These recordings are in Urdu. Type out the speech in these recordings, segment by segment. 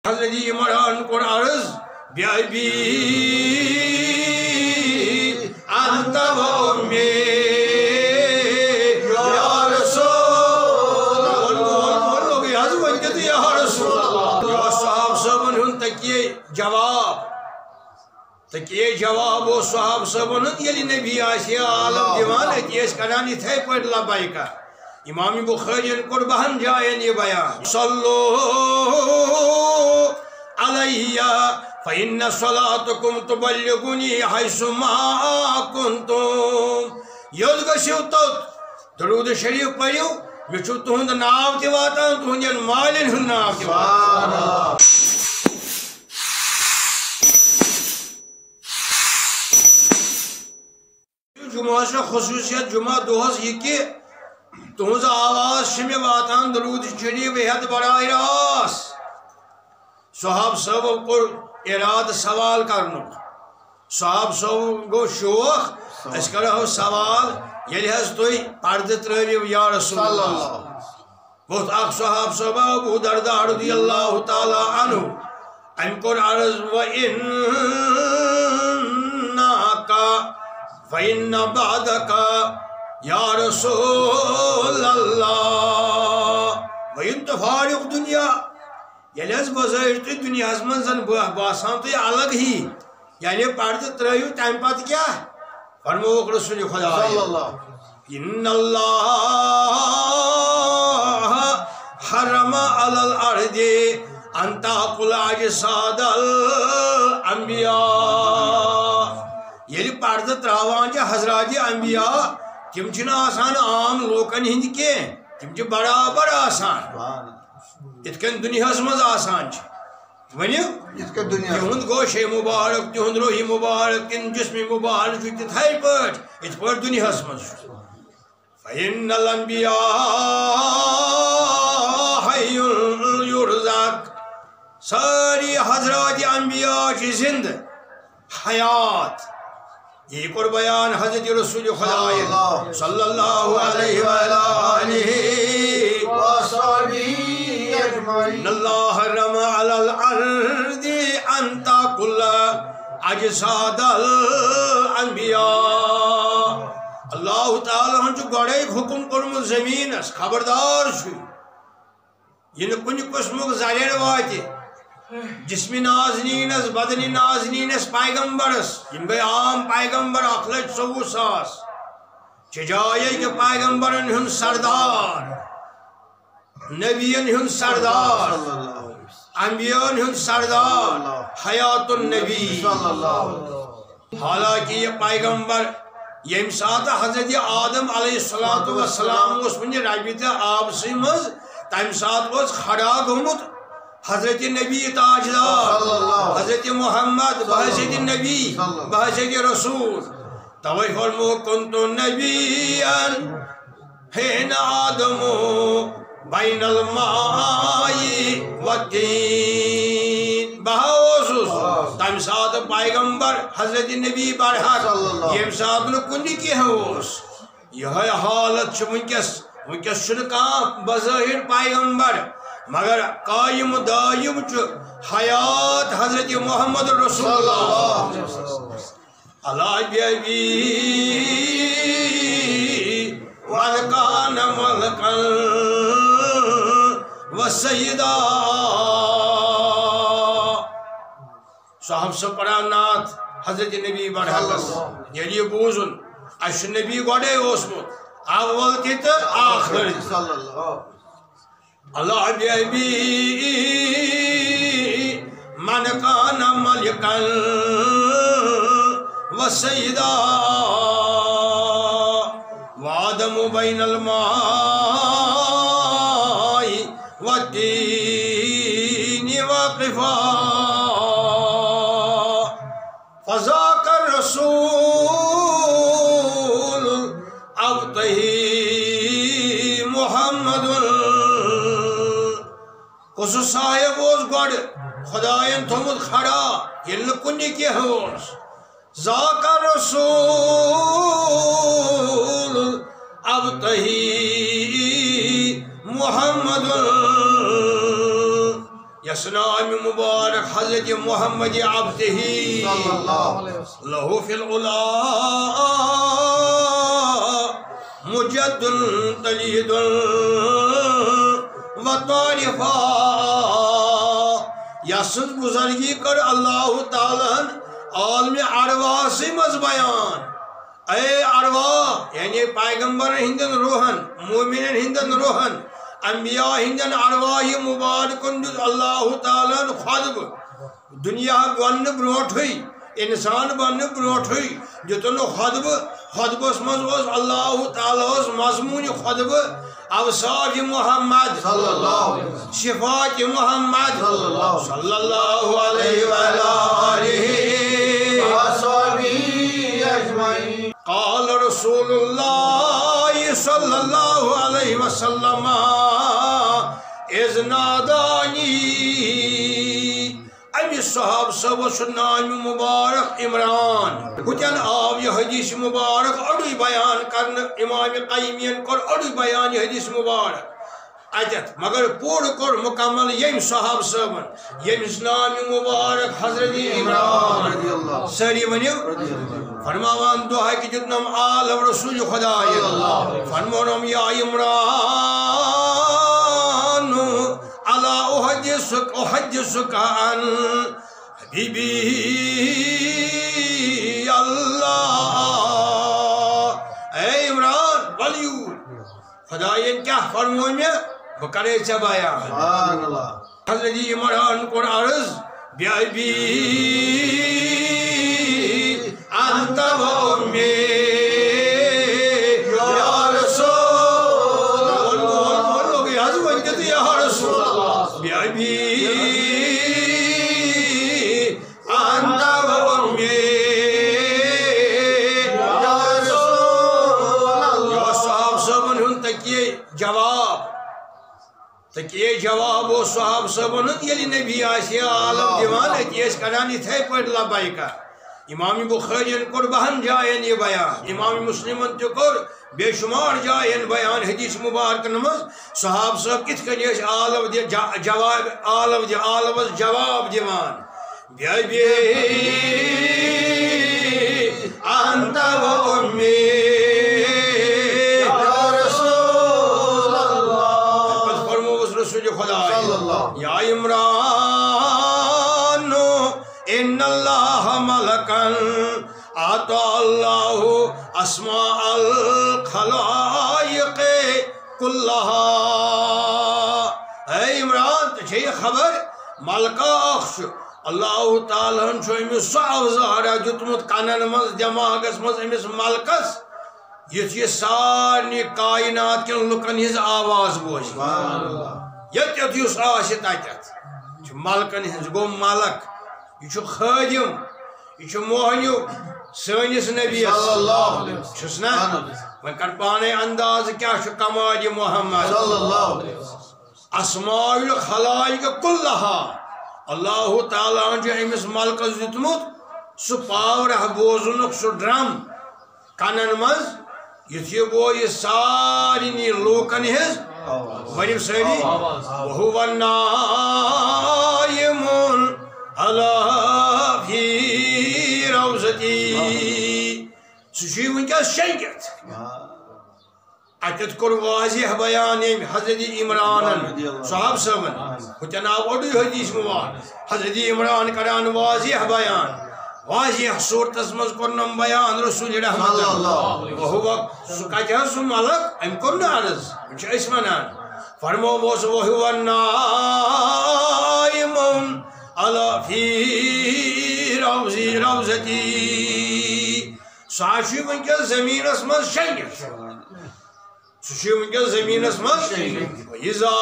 حضرت عمران کو عرض بیابی انت و امی یا رسول اللہ یا رسول اللہ یا صحاب صاحبن ہن تکیے جواب و صحاب صاحبن ہن یلی نبی آسی عالم دیوان اتیس کرانی تھے پڑھ لبائکہ امام بخاری کو بہن جائیں یہ بیان صلو علیہ فإن صلاتکم تبلغنی حیث ما کنتم یود گشیو توت درود شریف پڑھیو مچھو تہند ناو تی واتان تہندین مالین ہن ناو تی واتان جمعہ سے خصوصیت جمعہ دوہز یہ کہ تہذ آواز شمی واتان درود شریف ہت براہ راست صحاب صاحب کو اراد سوال کرنو صحاب صاحب گو شوق اس کرو سوال یلی حض توی پرد ترویو یا رسول اللہ بہت اخ صحاب صاحب ابو دردہ رضی اللہ تعالی عنہ ان کو عرض وَإِنَّ بَعْدَكَ یا رسول اللہ وَإِن تفارق دنیا یعنی از بظاہر تو دنیا از منزن باسان تو یہ الگ ہی یعنی پردہ ترائیو ٹائم پات کیا فرموک رسول خدا ان اللہ حرم علی الارض ان تاکل اجساد الانبیاء یعنی پردہ تراوان جا حضرات انبیاء تم چھنا آسان عام لوکن ہند کے تم چھ برابر آسان اتکن دنیا مز آسان ونیو تہند گوش مبارک تہند روحی مبارک تہند جسم مبارک تتھائی پٹ ات پٹ دنیا مز فإن الانبیاء حی یرزق ساری حضرات انبیاء چھ زند حیات یہ کر بیان حضرت رسول خدا صلی اللہ علیہ وآلہ وصحبہ اجمعین اللہ حرم علی الارض ان تاکل اجساد الانبیاء اللہ تعالی ہن جو گوڑے حکم کرم زمین اس خبردار چھو یہ کن قسمک زریر واتی جسمی نازنین اس بدنی نازنین اس پیغمبر اس یم گئی عام پیغمبر 1,40,000 چجائے کہ پیغمبرن ہن سردار نبیین ہن سردار انبیان ہن سردار حیات النبی حالانکہ یہ پیغمبر یم ساتھ حضرت آدم علیہ السلام اس من ربیت آب سیمز تم ساتھ اس کھڑا گمت حضرت نبی تاجدار حضرت محمد بحثیت نبی بحثیت رسول توی فرمو کنتو نبیان حین آدمو بین المائی والدین بہاوسوس تم ساتھ پیغمبر حضرت نبی برحق یم ساتھ نکنی کی ہوس یہ حالت چھ ونکس چھنکان بظاہر پیغمبر مگر قائم دائم حیات حضرت محمد رسول اللہ اللہ بیابی ملکان ملکن و سیدہ صاحب سے پرانات حضرت نبی برحق یعنی بوزن اش نبی گوڑے اوسمت اول تیت آخر اللہ بیابی من کان ملکن و سیدہ وآدم بین الماء والدین واقفا فذاک الرسول ابتہی محمد اس صاحب اس گوڑ خدایان تھومت کھڑا یہ لکنی کی ہوس ذاک رسول ابتہی محمد يسنام مبارك حضرت محمد عبده له في العلا مجد طليد وطارفا یسن بزرگی کر اللہ تعالیٰ عالم ارواح سے مز بیان اے ارواح یعنی پیغمبر ہندن روحن مومنن ہندن روحن انبیاء ہندن ارواح مبارکن دیت اللہ تعالیٰ خطب دنیا بن بروٹ ہوئی انسان بن بروٹ ہوئی دیتن خطب خطبس مز اللہ تعالیٰ مضمون خطب اوصاف محمد صفات محمد صلی اللہ علیہ وآلہ وصحبہ اجمعین قال رسول اللہ صلی اللہ علیہ وسلم اذ نادانی امی صحاب صاحب نام مبارک عمران ہتین آو یہ حدیث مبارک اڑی بیان کرن امام قیمین کر اڑی بیان یہ حدیث مبارک اتت مگر پور کر مکمل یم صحاب صاحب یم نام مبارک حضرت عمران سری ونیو فرماوان دعا کی جتنم آل و رسول خدا فرمانم یا عمران الا احدثك عن حبیبی اللہ اے عمران ولیو خدایین کیا فرموئی میں بکرے چبایا حضرت عمران کو عرض بیابی انت و امی تکیے جواب و صحاب صاحب یلی نبی آسی عالم دیوان اتیس کرانی تھے پر لبائکا امام بخاری کر بہن جائیں یہ بیان امام مسلم کر بے شمار جائیں بیان حدیث مبارک نماز صحاب صاحب کت کنیش عالم جواب عالم جواب دیوان بیابی انت و امی یا عمران ان اللہ ملکن آتا اللہ اسماء الخلائق کلہا اے عمران تجھے خبر ملکہ اخش اللہ تعالیٰ چھو امیس سعو زہرہ جتمت کانن مز دماغس مز امیس ملکس یہ سارنی کائنات کے لکن ہز آواز بوجھ یت یس آسہ تتت ملکن ہز گو ملک یہ خادم یہ موہنیو سنس نبیس چھسنا وہاں کر پانے انداز کیا کمال محمد اسماء الخلائق کلہا اللہ تعالیٰ جو امس ملکس دیتمت سہ پاور بوزنک سہ ڈرم کنن مز یہ گو یہ سارنی لوکن ہز وریم سری وہو النائم علی فی روزتی سوچی ونکا شنگت اتت کر واضح بیان حضرت عمران صحاب صاحبن ہتناو اڑی حدیث مبارک حضرت عمران کران واضح بیان واضح صورتس مز کرنم بیان رسول رحمت وہو سکاتی ہے سو ملک ام کرنا عرض انچہ اس منان فرمو بوس وہو النائم علی فی روزتی ساشی ونکہ زمین اس مز شنگت سوچی ونکہ زمین اس مز وَإِذَا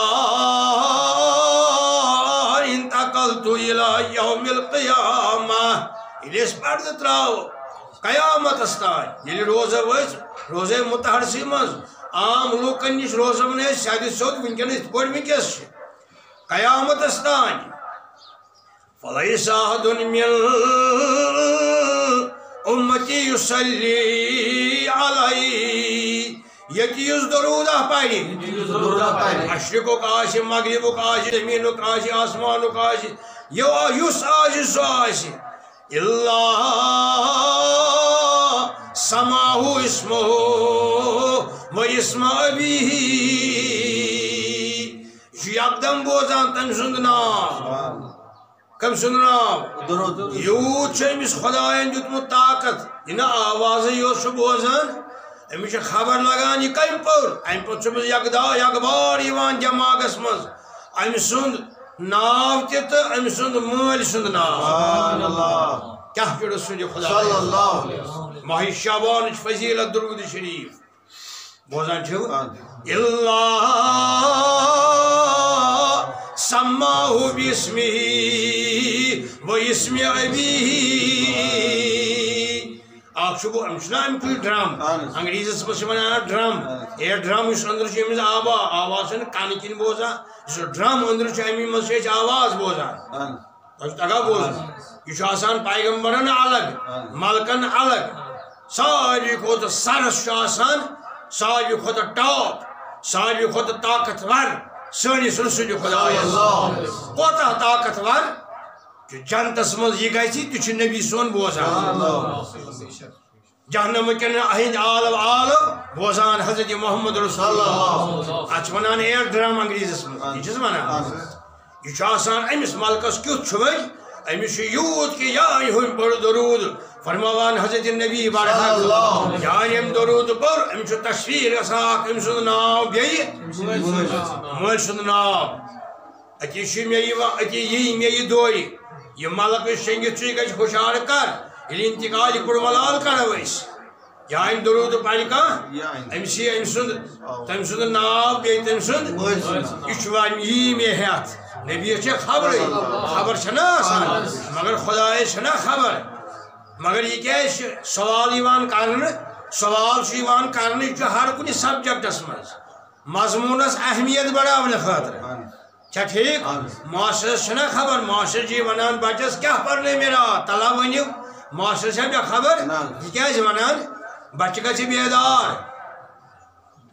انتقلت الى یوم القیامہ الیس پرد تراو قیامت استان یلی روزہ وز روزہ متحرسی مز عام لوکن نش روزہ ون سیاد سود ونکن ات پور ونکس قیامت استان فلیس احد من امتی یصلی علی یتیز درودہ پری مشرقک آسہِ مغربک آسہِ زمینک آسہِ آسمانک آسہِ یُس آسہِ سُہ آسہِ اللہ سماہو اسمہو و اسم ابیہ یہ یکدم بوزان تم سند نام کم سند نام یوت چھ امس خدایان دیتمت طاقت یہ آواز یوت بوزان امس خبر لگان یہ کم پور ام پہ چھس یکبار دماغس مز ام سند ناو تہ تو ام سند مول سند ناو کیا چھ رسول خدا ماہ شعبان فضیلت درود شریف بوزان چھو اللہ سماہو باسمہ و اسم ابیہ اخ شبو امشنا امکل ڈرم انگریزی سے ونان ڈرم یہ ڈرم اس اندر چھ آواز کن کن بوزان اس ڈرم اندر امی مز آواز بوزان تگہ بوزان یہ آسان پیغمبرن الگ ملکن الگ ساروی کھوت سرس آسان ساروی کھوت ٹاپ ساروی کھوت طاقتور سنس رسول خدا کوتاہ طاقتور جنتس مز یہ گژھِ تہ چھ نبی سون بوزان جہنم کن ہند عالو عالو بوزان حضرت محمد رسول اللہ اتھ ونان ایئر ڈرم انگریزس مز یہ ونان یہ آسان امس ملکس کیُتھ چھُ وۄنۍ امس یوت کہ یان ہم بڑ درود فرماوان حضرت نبی بارحق یان ام درود پور امس تصویر گژھان ام سند ناو بیٚیہِ مول سند ناو اتی یی مے یہ دورِ یہ ملک شنگت ژٕ گژھِ ہُشار کر ییٚلہِ انتقال کُرملال کرو أسۍ یا ام درود پڑِ کانٛہہ أمِس یی أمۍ سُنٛد تٔمۍ سُنٛد ناو بیٚیہِ تٔمۍ سُنٛد یہِ چھُ وۄنۍ یی مے ہٮ۪تھ نبیس چھِ خبرٕے خبر چھنا آسان مگر خدایس چھنا خبر مگر یہ کیٛازِ چھِ سوال یِوان کرنہٕ سوال چھُ یِوان کرنہٕ یہِ چھُ ہر کُنہِ سبجیکٹس منٛز مضموٗنس اہمیت بڑاونہٕ خٲطرٕ چھا ٹھیک ماسٹرس چھنا خبر ماسٹر جی ونان بچس کیا پرنے میرا تلا ؤنِو ماسٹر چھا مےٚ خبر یہِ کیٛازِ ونان بچہ گژھِ بیدار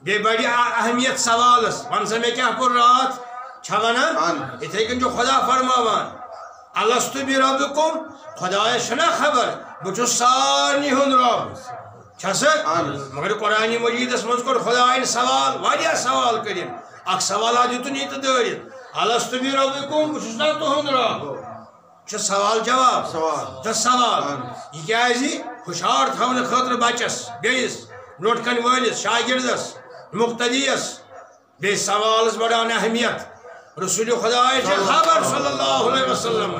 بیٚیہِ بڑِ اہمیت سوالس ون سا مےٚ کیٛاہ پوٚر راتھ چھا ونان یِتھے کٔنۍ چھُ خدا فرماوان الستُ بربکم خدایس چھنا خبر بہٕ چھُس سارنٕے ہُنٛد رب چھا سا مگر قرآن مجیدس منٛز کوٚر خدایَن سوال واریاہ سوال کٔرِنۍ اکھ سوالات دِتُن ییٚتہِ دٲرِتھ الستُ بربکم بہٕ چھُس نا تُہُنٛد رب چھُ سوال جواب سوال یہ کیٛازِ ہُشار تھاونہٕ خٲطرٕ بچس بیٚیِس برونٛٹھ کَنہِ وٲلِس شاگردس مقتدیس بیٚیہِ سوالس بڑان اہمیت رسول خدای چھِ خبر صلی اللہ علیہ وسلم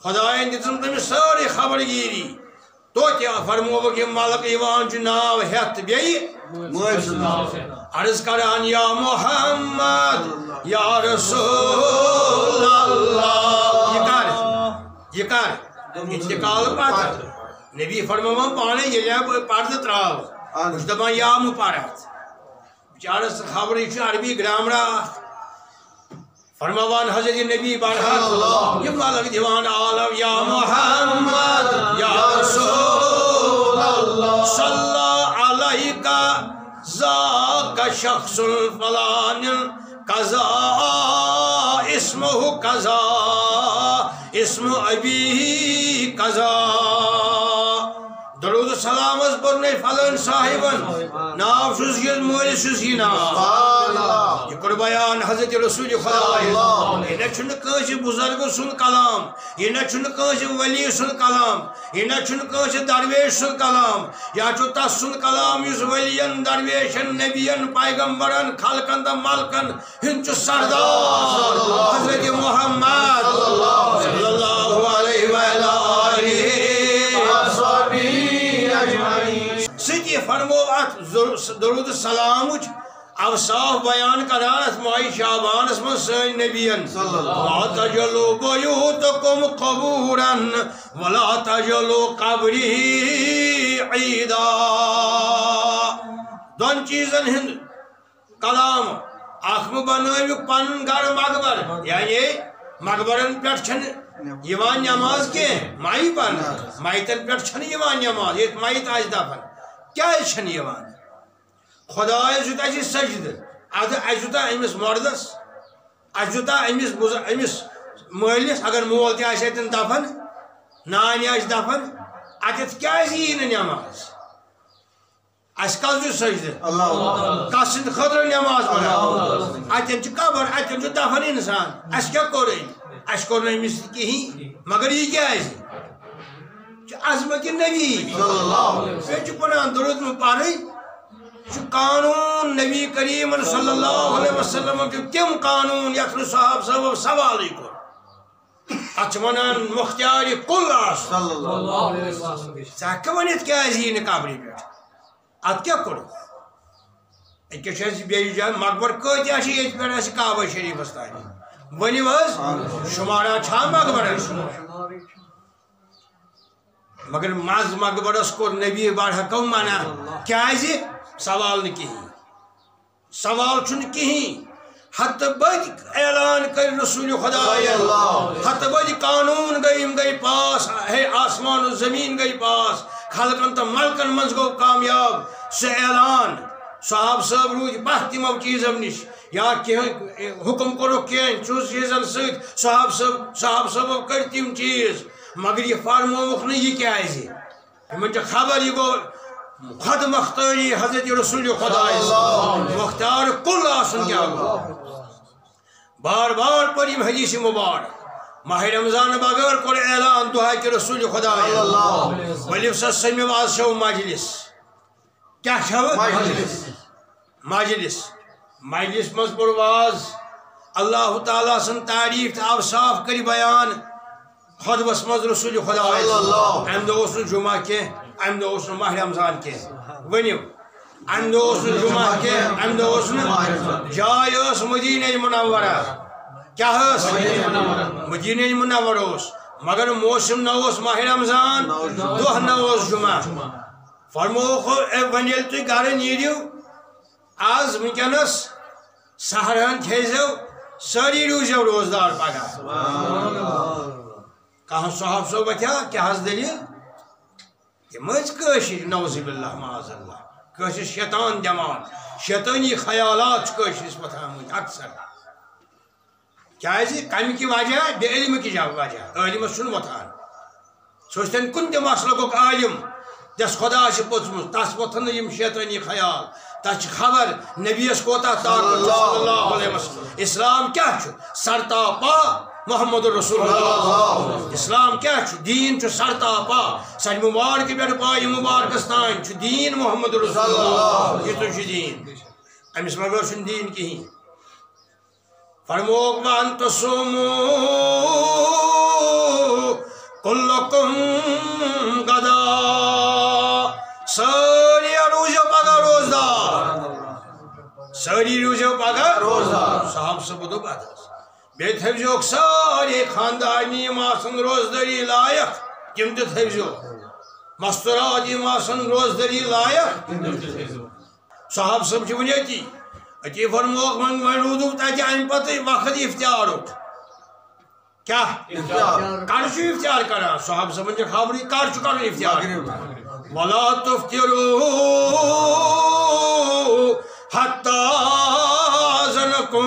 خدایَن دِژٕن تٔمِس سٲرٕے خبرگیری توتہِ فرمووُکھ یہِ ملک یِوان چھُ ناو ہٮ۪تھ تہٕ بیٚیہِ عرض کران یا محمد یا رسول اللہ یہ کر انتقال پتہ نبی فرماوان پانے ییٚلہِ پردٕ تراو بہٕ چھُس دپان یا مہٕ پر اتھ بچارس خبر یہ عربی گرامرا فرماوان حضرت نبی بارحق یہ ملک دیوان عالم یا محمد یا رسول اللہ صلی علیکہ ذاک شخص فلان قضا اسمہ قضا اسم ابی قضا درود سلام اس برنے فلان صاحبن ناو چھُس یہ مول چھُس یہ ناو یہ کور بیان حضرت رسول خدا یہ نہ چھُنہٕ کٲنٛسہِ بزرگ سُنٛد کلام یہ نہ چھُنہٕ کٲنٛسہِ ولی سُنٛد کلام یہ نہ چھُنہٕ کٲنٛسہِ درویش سُنٛد کلام یا چھُ تس سُنٛد کلام یُس ولین درویشن نبین پیغمبرن خلقن تہٕ ملکن ہُنٛد چھُ سردار حضرت محمد صلی اللہ علیہ وآلہ ستی فرمو ات درود سلامچ اوصاف بیان کران ات ماہ شعبانس من سن نبین لا تجلو بیوتکم قبورا ولا تجلو قبری عیدا دون چیزن ہند کلام اخم بنویو پن گھر مقبر یعنی مقبرن پیٹھ چھن یوان نماز کے مائی پن مائتن پیٹھ چھن یوان نماز یہ مائت آج دفن کیا چھن یوان خدایس دیت اَسہِ سجدٕ اَدٕ اَسہِ دیُتا أمِس مردس اَسہِ دیُتا أمِس مٲلِس اگر مول تہِ آسہِ اَتٮ۪ن دفن نانہِ آسہِ دفن اَتٮ۪تھ کیٛازِ یی نہٕ نٮ۪ماز اَسہِ کس دیُت سجدٕ کس سٕنٛدِ خٲطرٕ نٮ۪ماز پران اَتٮ۪ن چھُ قبر اَتٮ۪ن چھُ دفن اِنسان اَسہِ کیٛاہ کوٚر اَسہِ کوٚر نہٕ أمِس کِہیٖنۍ مگر یہِ کیٛازِ چھُ عظمتِ نبی بیٚیہِ چھُ قرآن درود پرٕنۍ چھُ قانوٗن نبی کریٖمن صلی اللہ علیہ وسلم تِم قانوٗن یتھ نہٕ صحابہٕ صٲبو سوالٕے کوٚر اتھ چھِ ونان مختیارِ کُل آسُن ژٕ ہٮ۪ککھٕ ؤنِتھ کیٛازِ یی نہٕ قبرِ پٮ۪ٹھ اتھ کیٛاہ کوٚرُکھ أکیٛاہ چھِ اَسہِ بیٚیہِ جایہِ مقبر کۭتیاہ چھِ ییٚتہِ پٮ۪ٹھ اَسہِ کعبہ شریٖفس تانۍ ؤنِو حظ شُمارا چھا مقبرن مگر منٛز مقبرس کوٚر نبی بڑٕ ہٮ۪کو منع کیٛازِ سوال نہٕ کِہیٖنۍ سوال چھُنہٕ کِہیٖنۍ ہتہٕ بٔدۍ اعلان کٔرۍ رسوٗلِ خۄداین ہتہٕ بٔدۍ قانوٗن گٔے یِم گٔے پاس ہے آسمان و زمیٖن گٔے پاس خلقن تہٕ ملکن منٛز گوٚو کامیاب سُہ اعلان صحابہٕ صٲب روٗدۍ پتھ تِمو چیٖزو نِش یا کینٛہہ حُکم کوٚرُکھ کینٛہہ چیٖزن سۭتۍ صحابہٕ صٲبو کٔرۍ تِم چیٖز مگر یہِ فرمووُکھ نہٕ یہِ کیٛازِ یِمن چھِ خبر یہِ گوٚو خۄد مختٲری حضرت رسول خۄدایس مختار کُل آسُن کیٛاہ گوٚو بار بار پٔر یِم حدیث مُبارک ماہ رمضان بغٲر کوٚر اعلان دُہا کہِ رسول خۄدایس ؤلِو سا سٔمِو آز چھو مجلس کیٛاہ چھو مجلس منٛز پوٚر واز اللہ تعالیٰ سٕنٛز تعریٖف تہٕ اوصاف کٔرۍ بیان خۄطبس منٛز رسول خۄدایس امہِ دۄہ اوس نہٕ جُمعہ کینٛہہ امہِ دۄہ اوس نہٕ ماہ رمضان کینٛہہ ؤنِو امہِ دۄہ اوس نہٕ جُمعہ کینٛہہ امہِ دۄہ اوس نہٕ جاے ٲس مدیٖنہ منورہ کیٛاہ ٲس مدیٖنہ منور اوس مگر موسم نہ اوس ماہ رمضان دۄہ نہ اوس جُمعہ فرمووُکھ وۄنۍ ییٚلہِ تُہۍ گرٕ نیٖرِو آز وٕنکٮ۪نس سحرن کھیزیو سٲری روٗزیو روزدار پگہہ کانٛہہ صحابہٕ صٲب وتھیا کیٛاہ حظ دٔلیٖل تِم ٲسۍ کٲشِرۍ نعوذ باللہ معاذ اللہ کٲشِر شیطان دٮ۪ماغ شیطٲنی خیالات چھِ کٲشرِس وۄتھان اکثر کیٛازِ کمہِ کہِ وجہ بے علمہٕ کہِ وجہ عٲلمس چھُنہٕ وۄتھان سُہ ٲسۍتن کُنہِ تہِ مسلُک عٲلم یس خۄدا چھِ پوٚژمُت تس وۄتھن نہٕ یِم شیطٲنی خیال تس چھِ خبر نبیس کوتاہ طاقت چھُ صلی اللہ علیہ وسلم اسلام کیٛاہ چھُ سرتاپا محمد رسول اللہ اسلام کیا دین سرتاپا سر مبارک پہ پائے مبارکس تان دین محمد رسول اللہ یہ دین امس بغیر چھ دین کہین فرموک وان تصومو کلکم غدا ساری روزو پگہ روزدار ساری روزو پگہ روزدار صاحب سے بدو بات بیٚیہِ تھٲوزیوکھ سارے خاندانی یِم آسن روزدٲری لایق تِم تہِ تھٲوزیوکھ مستورات یِم آسن روزدٲری لایق صحابہٕ صٲب چھِ وٕنہِ أتی فرموکھ وۄنۍ روٗدُکھ تَتہِ اَمہِ پتہٕ وقت اِفتیارُک کیٛاہ کر چھُ اِفتیار کران صحابہٕ صٲبن چھِ خبرٕے کر چھُ کرُن اِفتیار ولا تُفطِرُوا حتیٰ آذَنَكُم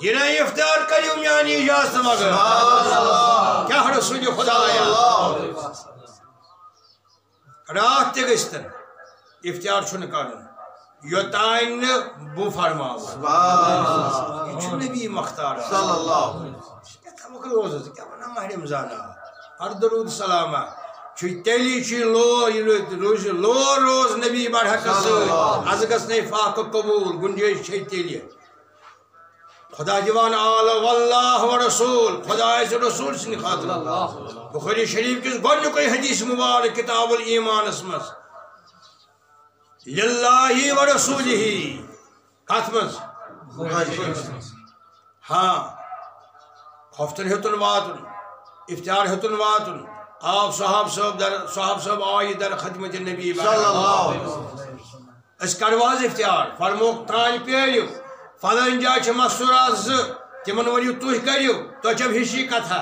یہ نہ افطار کریو میانی اجازت مگر کیا رسول خدایا رات تہ گژھتن افطار چھُنہٕ کرُن یوتانۍ نہٕ بہٕ فرماو یہ چھُ نبی مختار صلی اللہ کیٛاہ تھاوکھ روزٕ ژٕ کیٛاہ ونان ماہ رمضان ہر درود سلامہ چھُ تیٚلی چھُ روز روز نبی برحقس سۭتۍ از گژھنے فاقہٕ قبوٗل گُنجٲیش چھے تیٚلہِ خدا دیوان آل واللہ و رسول خدا رسول سن خاطر بخاری شریف کس گۄڈنیُکُے حدیث مبارک کتاب الایمان مز للہ و رسولہ کتھ مز ہاں ہفتن ہیوتن واتن افطار ہیوتن واتن آو صحاب صاحب آئی در خدمت نبی اس کرواز افطار فرموک تان پیریو فلان جائے مستورات زٕ تمن ؤنِو تُہۍ کٔرِو تۄہہِ چھو ہِشی کتھا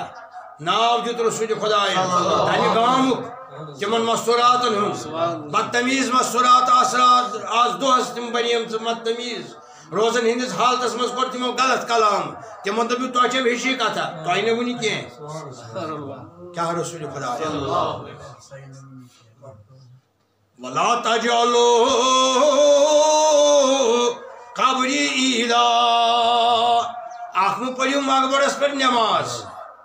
ناو دیُت رسول خۄدایَن تمہِ گامُک تمن مستوراتن ہند بدتمیز مستورات آز دہس تم بنیم بدتمیز روزن ہندس حالتس مز کور تمو غلط کلام تمن دپیو تہ چھو ہشی کتھا تہ نہ ونی کی کیا رسول خدا ولا تجعلوا قبری عیدا اخم پڑھو مقبرس پر نماز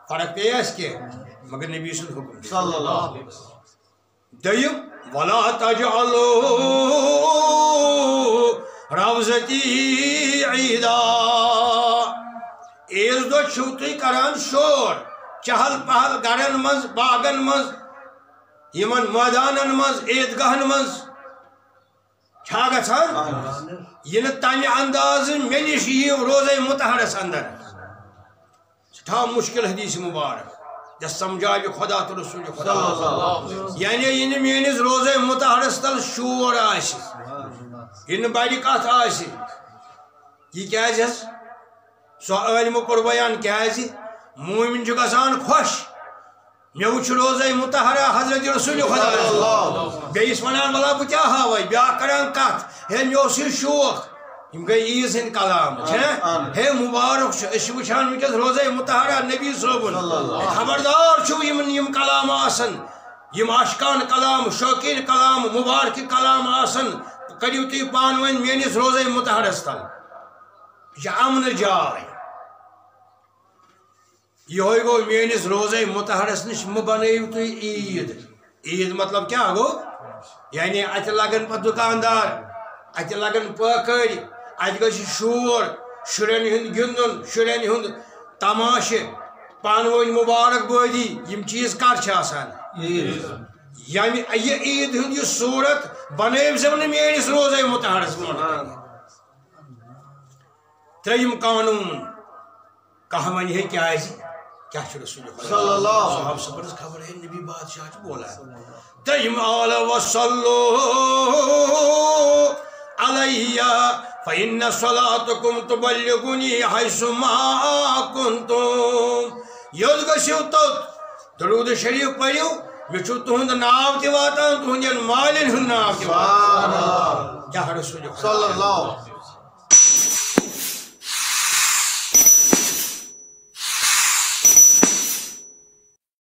فرق پی اس کے مگر نبی سن حکم صلی اللہ علیہ وسلم دیم ولا تجعلوا روزتی عیدا ایز دو چھو تھی کران شور چہل پہل گرن مز باغن مز یمن میدانن مز عیدگاہن مز چھا گژھان یہ تمہ انداز مے نش یہ روزہ مطہرس اندر سٹھا مشکل حدیث مبارک جس سمجھائے خدا تو رسول خدا یعنی یہ میانس روزہ مطہرس تل شور آس یہ بڑی کت آس یہ کیاز سو عالمو کور بیان کیاز مومن چھ گژھان خوش مے وچھ روزہ مطہرہ حضرت رسول خدا بیس ونان بلا بہ کیا ہاوے بیا کران کت ہے مے اوس یہ شوق یم گئی عیز ہند کلام ہے مبارک اس وچھان ونکس روزہ مطہرہ نبی صوبن خبردار چھو یم کلام آسن یم عاشقان کلام شوقین کلام مبارک کلام آسن کریو تھی پان ون میانس روزہ مطہرس تل یہ امن جائے یہ گو میانس روزہ مطہرس نش بنو تھی عید عید مطلب کیا گو یعنی ات لگن پہ دکاندار ات لگن پکر ات گھ شور شرین ہند گندن شرین ہند تماشہ پان ون مبارک بادی یم چیز کر آسان یعنی یہ عید ہند یہ صورت بنو زم میانس روزہ مطہرس من تریم قانون کہ ون ہے کیا کیا رسول صلی اللہ صحابہ صبرس خبر ہے نبی بادشاہ بولا تیم آل وصلو علیہ فإن صلاتکم تبلغنی حیث ما کنتم یود گشیو تت درود شریف پڑھو مے چھو تہند ناو تہ واتان تہندین مالن ہند ناو تہ واتان کیا رسول صلی اللہ